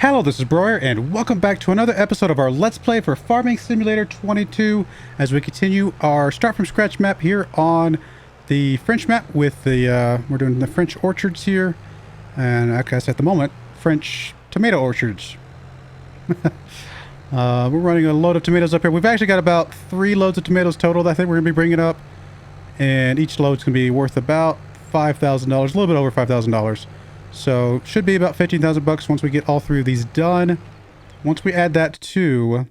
Hello, this is Broyar, and welcome back to another episode of our Let's Play for Farming Simulator 22 as we continue our start from scratch map here on the French map with the, we're doing the French orchards here, and I guess at the moment, French tomato orchards. We're running a load of tomatoes up here. We've actually got about 3 loads of tomatoes total that I think we're going to be bringing up, and each load's going to be worth about $5,000, a little bit over $5,000. So should be about 15,000 bucks once we get all 3 of these done. Once we add that to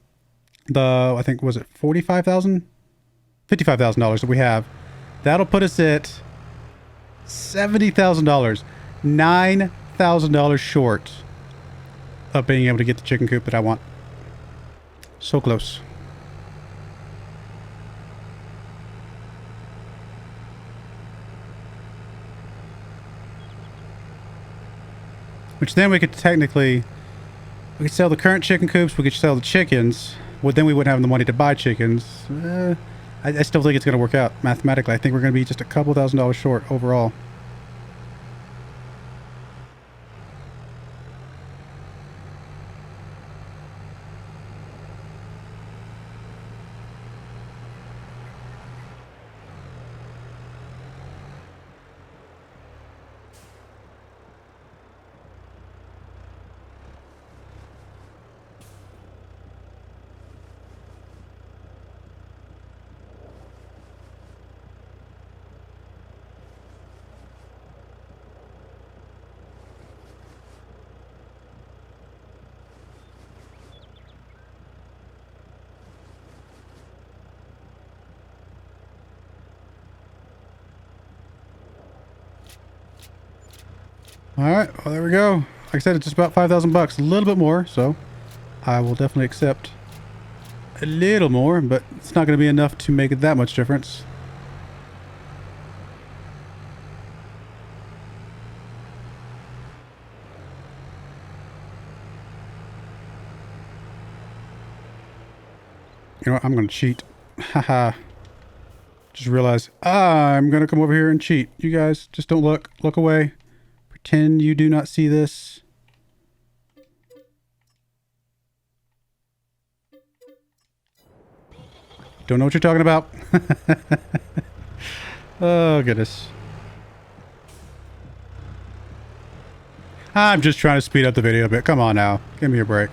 the, I think, was it $45,000? $55,000 that we have. That'll put us at $70,000. $9,000 short of being able to get the chicken coop that I want. So close. Which then we could technically, we could sell the current chicken coops, we could sell the chickens. Well, then we wouldn't have the money to buy chickens. I still think it's going to work out mathematically. I think we're going to be just a couple $1,000s short overall. Alright, well there we go. Like I said, it's just about 5,000 bucks. A little bit more, so I will definitely accept a little more, but it's not going to be enough to make it that much difference. You know what? I'm going to cheat. Haha. Just realized I'm going to come over here and cheat. You guys just don't look. Look away. Pretend you do not see this. Don't know what you're talking about. Oh, goodness. I'm just trying to speed up the video a bit. Come on now. Give me a break.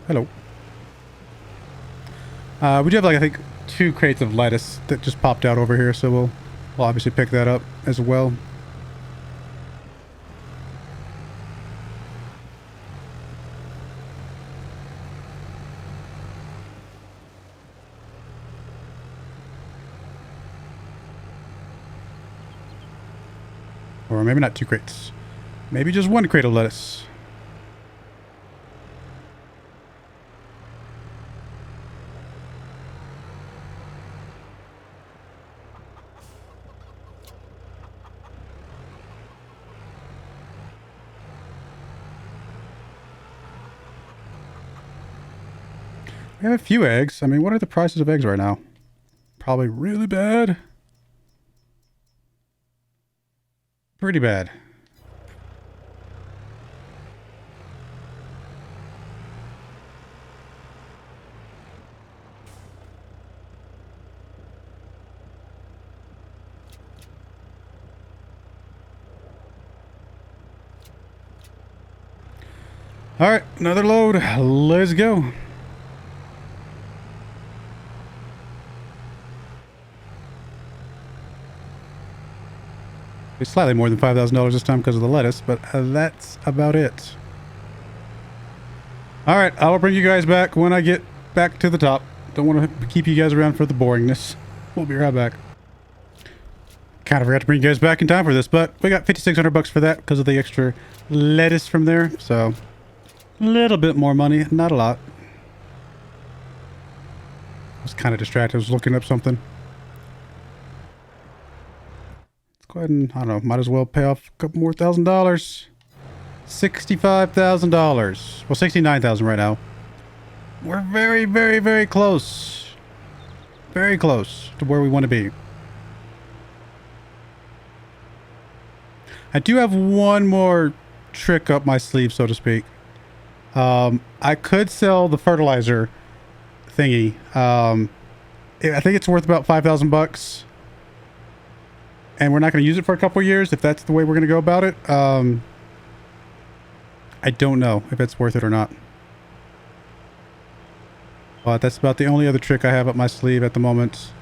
Hello. We do have, like, I think 2 crates of lettuce that just popped out over here, so we'll obviously pick that up as well. Or maybe not 2 crates. Maybe just 1 crate of lettuce. We have a few eggs. I mean, what are the prices of eggs right now? Probably really bad. Pretty bad. All right, another load. Let's go. It's slightly more than $5,000 this time because of the lettuce, but that's about it. Alright, I will bring you guys back when I get back to the top. Don't want to keep you guys around for the boringness. We'll be right back. Kind of forgot to bring you guys back in time for this, but we got 5,600 bucks for that because of the extra lettuce from there. So, a little bit more money, not a lot. I was kind of distracted. I was looking up something. Go ahead and, I don't know, might as well pay off a couple more $1,000. $65,000. Well, $69,000 right now. We're very, very, very close. Very close to where we want to be. I do have one more trick up my sleeve, so to speak. I could sell the fertilizer thingy. I think it's worth about 5,000 bucks. And we're not going to use it for a couple years if that's the way we're going to go about it. I don't know if it's worth it or not. But that's about the only other trick I have up my sleeve at the moment.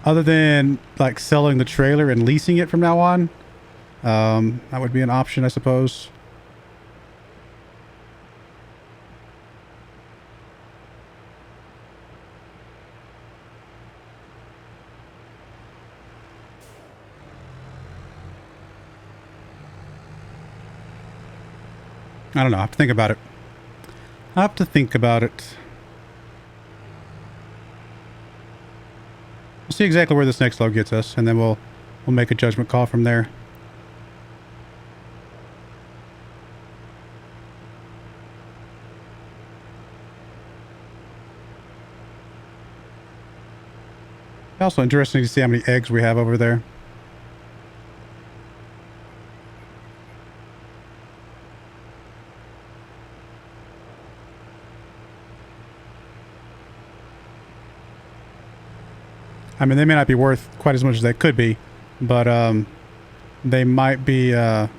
Other than like selling the trailer and leasing it from now on. That would be an option, I suppose. I don't know. I have to think about it. I have to think about it. We'll see exactly where this next load gets us, and then we'll make a judgment call from there. Also interesting to see how many eggs we have over there. I mean, they may not be worth quite as much as they could be, but they might be worth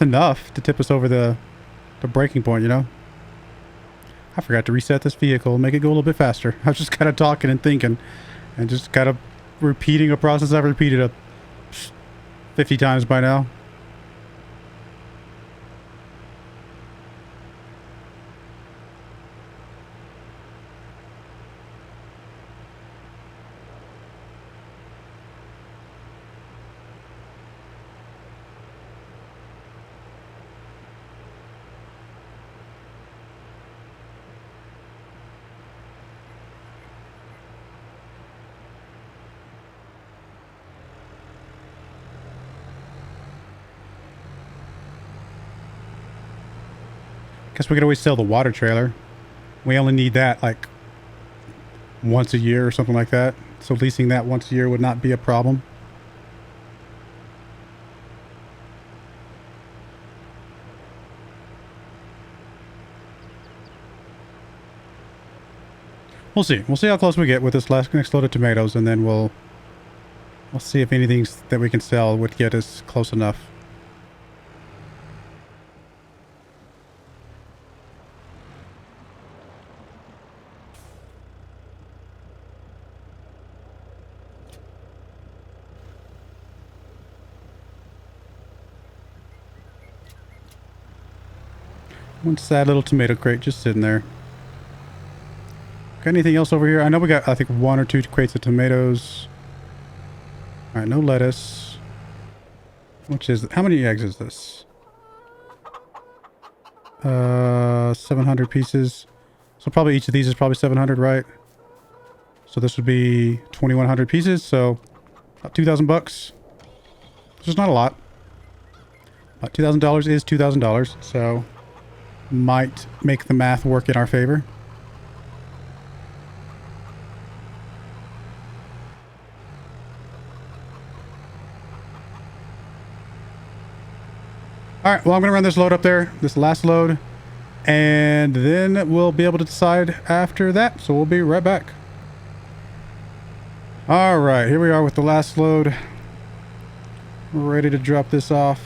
enough to tip us over the breaking point, you know? I forgot to reset this vehicle and make it go a little bit faster. I was just kind of talking and thinking and just kind of repeating a process I've repeated 50 times by now. Guess we could always sell the water trailer. We only need that like once a year or something like that. So leasing that once a year would not be a problem. We'll see. We'll see how close we get with this next load of tomatoes, and then we'll see if anything that we can sell would get us close enough. One sad little tomato crate just sitting there. Got anything else over here? I know we got, I think, 1 or 2 crates of tomatoes. Alright, no lettuce. Which is, how many eggs is this? 700 pieces. So probably each of these is probably 700, right? So this would be 2,100 pieces, so about 2,000 bucks. Which is not a lot. About $2,000 is $2,000, so might make the math work in our favor. Alright, well, I'm going to run this load up there, this last load, and then we'll be able to decide after that, so we'll be right back. Alright, here we are with the last load. We're ready to drop this off.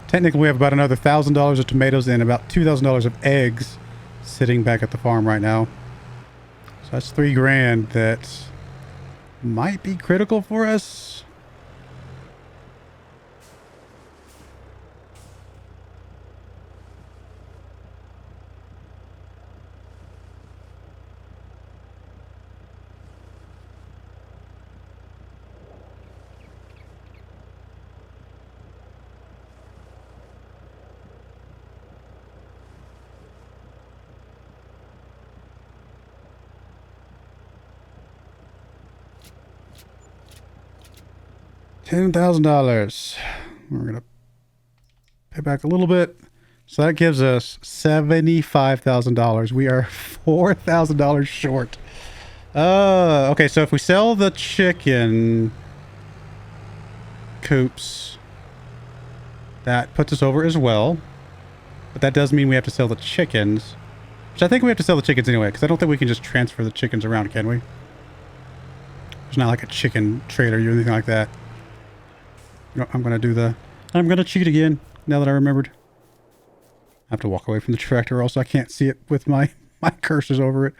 Technically, we have about another $1,000 of tomatoes and about $2,000 of eggs sitting back at the farm right now. So that's $3,000 that might be critical for us. $10,000. We're gonna Pay back a little bit. So that gives us $75,000. We are $4,000 short. Okay, so if we sell the chicken coops, that puts us over as well. But that does mean we have to sell the chickens. Which I think we have to sell the chickens anyway, because I don't think we can just transfer the chickens around, can we? There's not like a chicken trailer or anything like that. You know, I'm going to cheat again, now that I remembered. I have to walk away from the tractor, or else I can't see it with my cursors over it.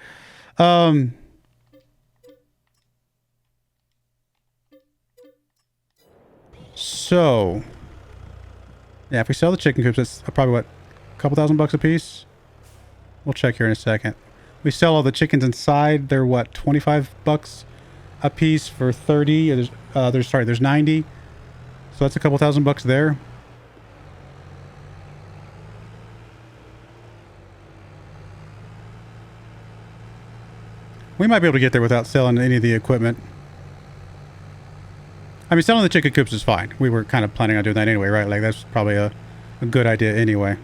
So, yeah, if we sell the chicken coops, that's probably what, a couple $1,000 a piece? We'll check here in a second. We sell all the chickens inside. They're what, $25 a piece for 30. There's 90. So that's a couple $1,000 there. We might be able to get there without selling any of the equipment. I mean, selling the chicken coops is fine. We were kind of planning on doing that anyway, right? Like, that's probably a good idea anyway.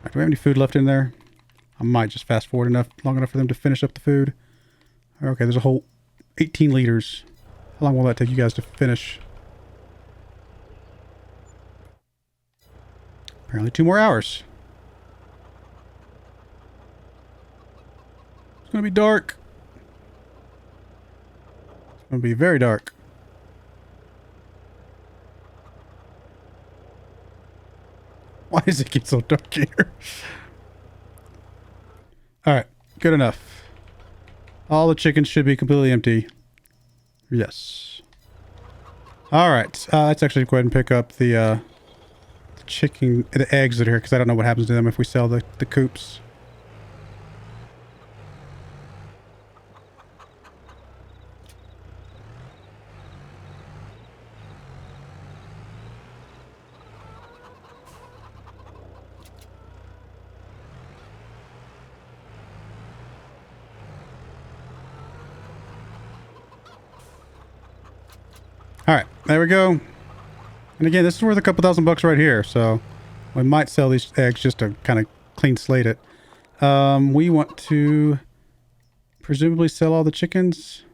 Do we have any food left in there? I might just fast forward long enough for them to finish up the food. Okay, there's a whole 18 liters. How long will that take you guys to finish? Apparently 2 more hours. It's going to be dark. It's going to be very dark. Why does it get so dark here? Alright, good enough. All the chickens should be completely empty. Yes. Alright, let's actually go ahead and pick up the eggs that are here, because I don't know what happens to them if we sell the coops. Alright, there we go. And again, this is worth a couple $1,000 right here, so we might sell these eggs just to kind of clean slate it. We want to presumably sell all the chickens.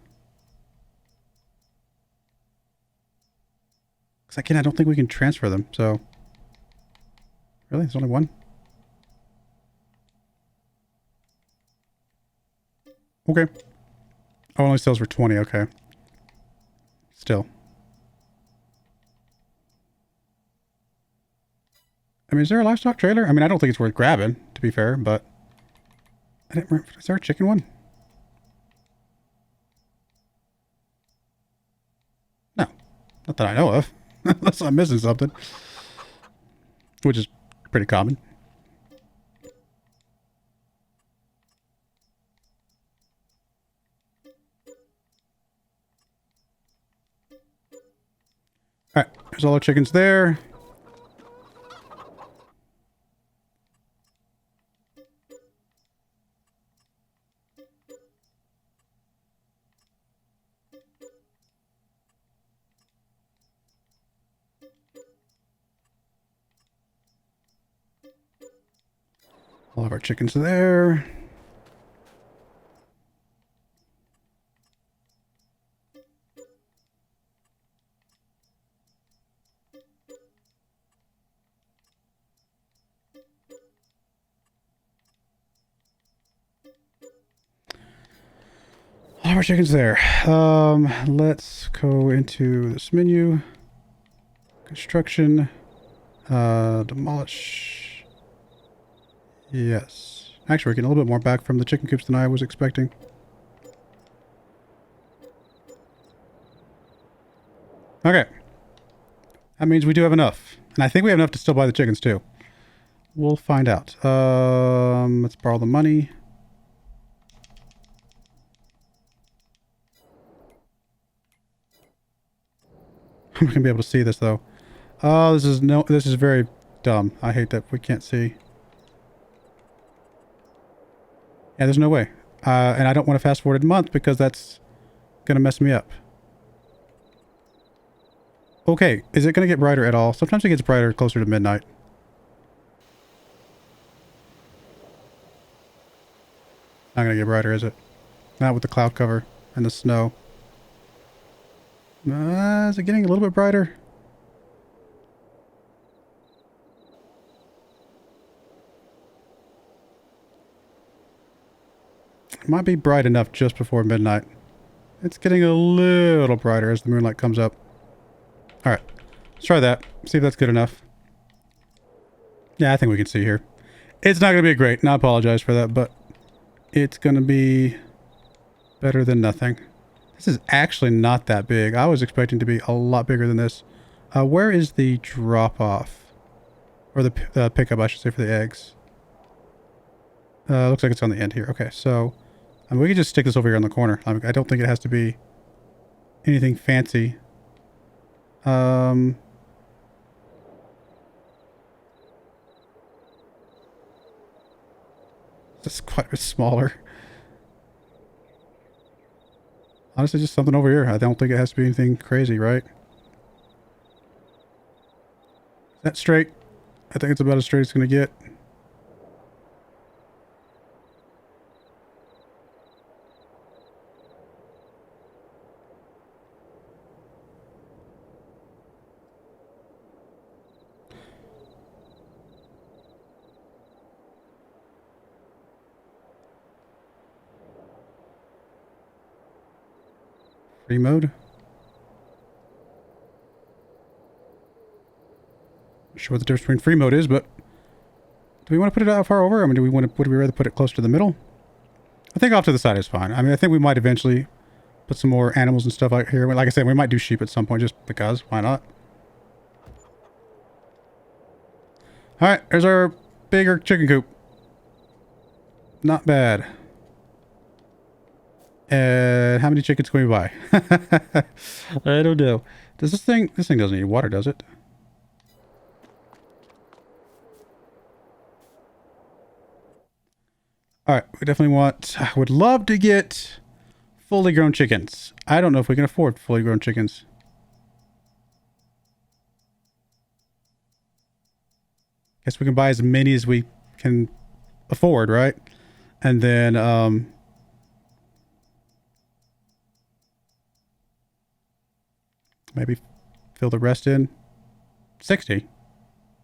Because again, I don't think we can transfer them, so... Really? There's only one? Okay. Oh, it only sells for 20, okay. Still. I mean, is there a livestock trailer? I mean, I don't think it's worth grabbing, to be fair, but... I didn't remember. Is there a chicken one? No. Not that I know of. Unless I'm missing something. Which is pretty common. Alright, there's all our chickens there. All of our chickens there. All of our chickens there. Let's go into this menu. Construction. Demolish. Yes. Actually, we're getting a little bit more back from the chicken coops than I was expecting. Okay. That means we do have enough. And I think we have enough to still buy the chickens too. We'll find out. Let's borrow the money. I'm not gonna be able to see this though. Oh, this is very dumb. I hate that we can't see. Yeah, there's no way. And I don't want to fast forward a month because that's going to mess me up. Okay, is it going to get brighter at all? Sometimes it gets brighter closer to midnight. Not going to get brighter, is it? Not with the cloud cover and the snow. Is it getting a little bit brighter? It might be bright enough just before midnight. It's getting a little brighter as the moonlight comes up. Alright, let's try that. See if that's good enough. Yeah, I think we can see here. It's not going to be great, and I apologize for that, but it's going to be better than nothing. This is actually not that big. I was expecting to be a lot bigger than this. Where is the drop-off? Or the pickup, I should say, for the eggs. Looks like it's on the end here. Okay, so I mean, we can just stick this over here on the corner. I don't think it has to be anything fancy. It's quite a bit smaller. Honestly, just something over here. I don't think it has to be anything crazy, right? Is that straight? I think it's about as straight as it's going to get. Free mode. Not sure what the difference between free mode is, but do we want to put it out far over? I mean, would we rather put it close to the middle? I think off to the side is fine. I mean, I think we might eventually put some more animals and stuff out here. Like I said, we might do sheep at some point just because. Why not? All right, there's our bigger chicken coop. Not bad. How many chickens can we buy? I don't know. Does this thing doesn't need water, does it? All right, we definitely would love to get fully grown chickens. I don't know if we can afford fully grown chickens. Guess we can buy as many as we can afford, right? And then, maybe fill the rest in. 60.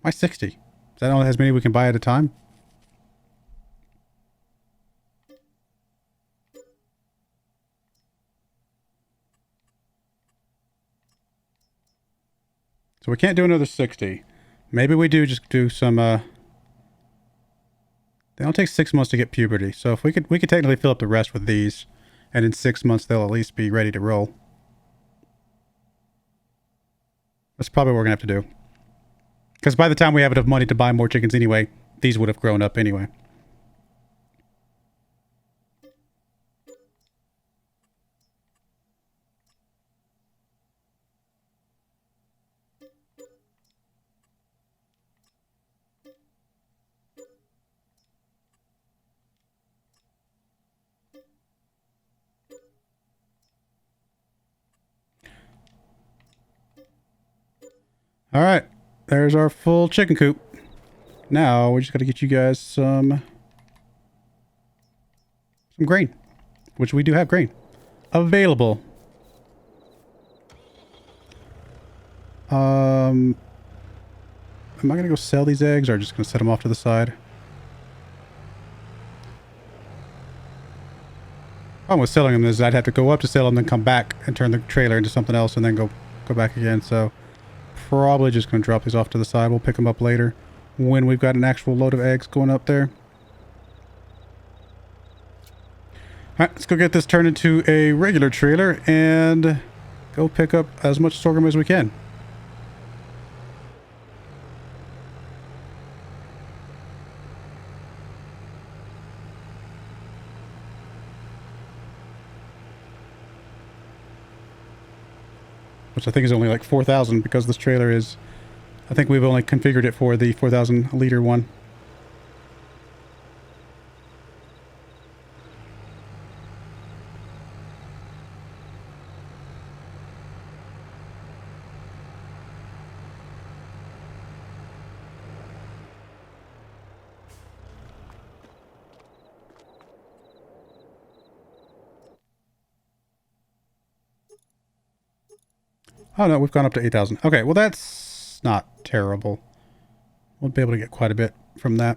Why 60? Is that only as many we can buy at a time? So we can't do another 60. Maybe we do just do some, they don't take 6 months to get puberty. So if we could technically fill up the rest with these, and in 6 months they'll at least be ready to roll. That's probably what we're gonna have to do. Because by the time we have enough money to buy more chickens anyway, these would have grown up anyway. All right, there's our full chicken coop. Now we just got to get you guys some grain, which we do have grain available. Am I gonna go sell these eggs, or just gonna set them off to the side? Problem with selling them is I'd have to go up to sell them, then come back and turn the trailer into something else, and then go back again. So probably just gonna drop these off to the side. We'll pick them up later when we've got an actual load of eggs going up there. All right, let's go get this turned into a regular trailer and go pick up as much sorghum as we can. Which I think is only like 4,000 because this trailer is, I think we've only configured it for the 4,000 liter one. Oh no, we've gone up to 8,000. Okay, well that's not terrible. We'll be able to get quite a bit from that.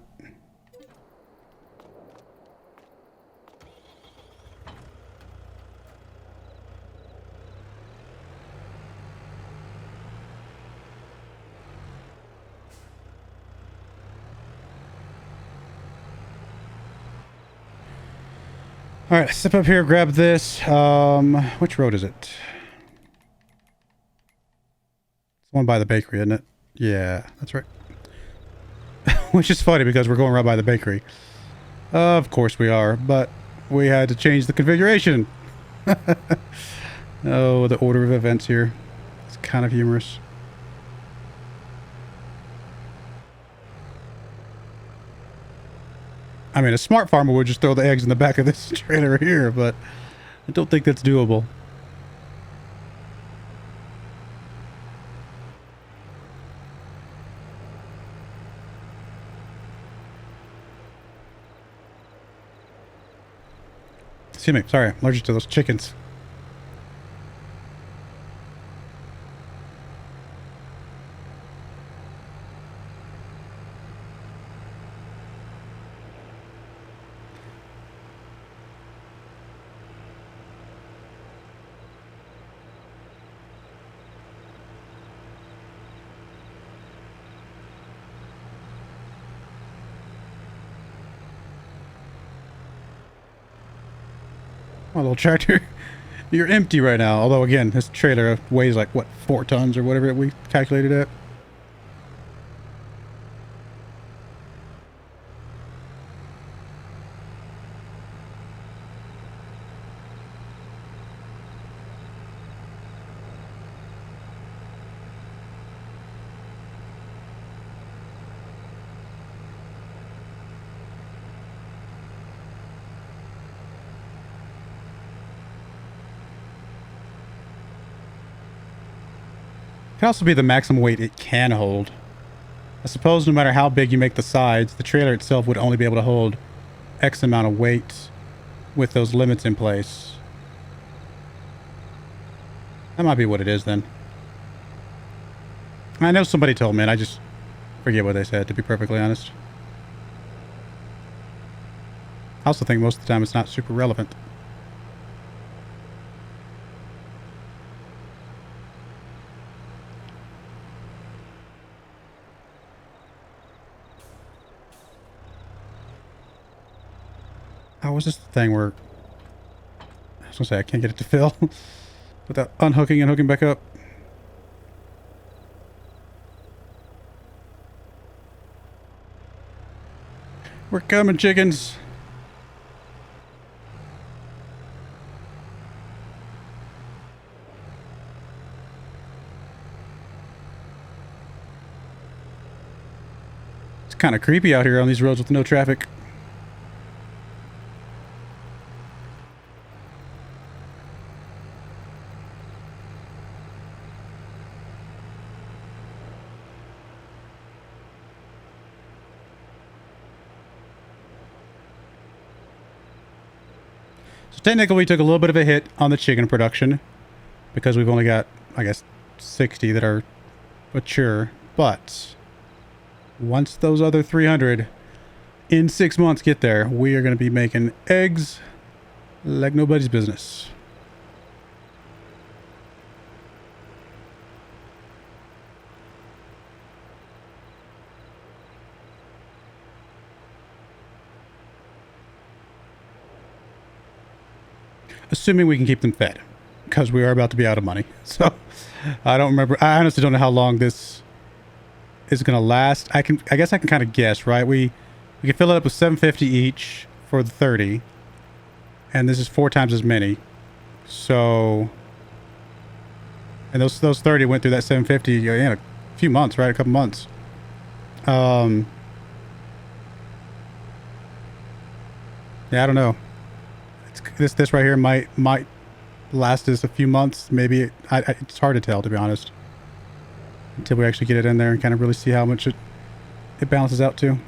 All right, step up here, grab this. Which road is it? It's the one by the bakery, isn't it? Yeah, that's right. Which is funny because we're going right by the bakery. Of course we are, but we had to change the configuration. Oh, the order of events here. It's kind of humorous. I mean, a smart farmer would just throw the eggs in the back of this trailer here, but I don't think that's doable. Excuse me, sorry, I'm allergic to those chickens. My little tractor, you're empty right now. Although, again, this trailer weighs like, what, 4 tons or whatever we calculated it. Can also be the maximum weight it can hold. I suppose no matter how big you make the sides, the trailer itself would only be able to hold X amount of weight with those limits in place. That might be what it is then. I know somebody told me and I just forget what they said, to be perfectly honest. I also think most of the time it's not super relevant. How was this the thing where... I was gonna say I can't get it to fill without unhooking and hooking back up. We're coming, chickens. It's kind of creepy out here on these roads with no traffic. Technically, we took a little bit of a hit on the chicken production because we've only got, I guess, 60 that are mature. But once those other 300 in 6 months get there, we are going to be making eggs like nobody's business. Assuming we can keep them fed, because we are about to be out of money. So I don't remember. I honestly don't know how long this is going to last. I guess I can kind of guess, right? We can fill it up with 750 each for the 30, and this is 4 times as many. So, and those 30 went through that 750 in a few months, right? A couple months. Yeah, I don't know. This right here might last us a few months. Maybe it's hard to tell, to be honest, until we actually get it in there and kind of really see how much it balances out to.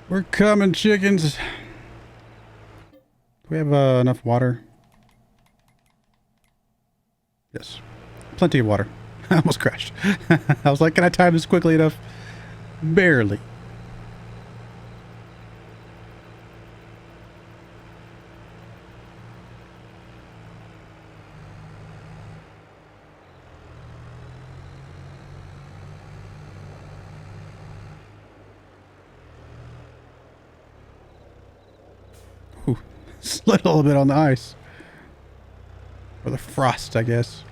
We're coming, chickens. Do we have enough water? Yes. Plenty of water. I almost crashed. I was like, can I time this quickly enough? Barely. Ooh, slid a little bit on the ice. Or the frost, I guess.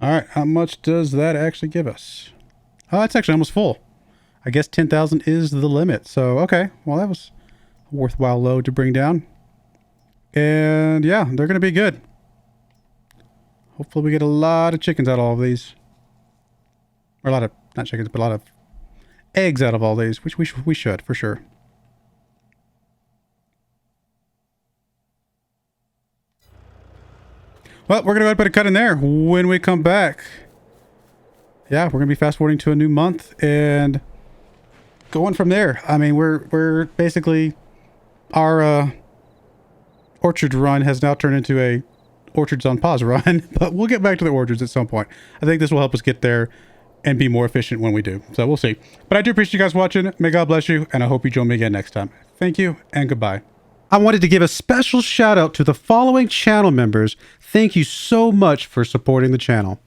All right, how much does that actually give us? Oh, it's actually almost full. I guess 10,000 is the limit. So, okay. Well, that was a worthwhile load to bring down. And yeah, they're going to be good. Hopefully we get a lot of chickens out of all of these. Or a lot of, not chickens, but a lot of eggs out of all these, which we should, for sure. Well, we're going to go ahead and put a cut in there. When we come back, yeah, we're going to be fast forwarding to a new month and going from there. I mean, we're basically, our orchard run has now turned into a orchards on pause run, but we'll get back to the orchards at some point. I think this will help us get there and be more efficient when we do. So we'll see. But I do appreciate you guys watching. May God bless you, and I hope you join me again next time. Thank you, and goodbye. I wanted to give a special shout out to the following channel members. Thank you so much for supporting the channel.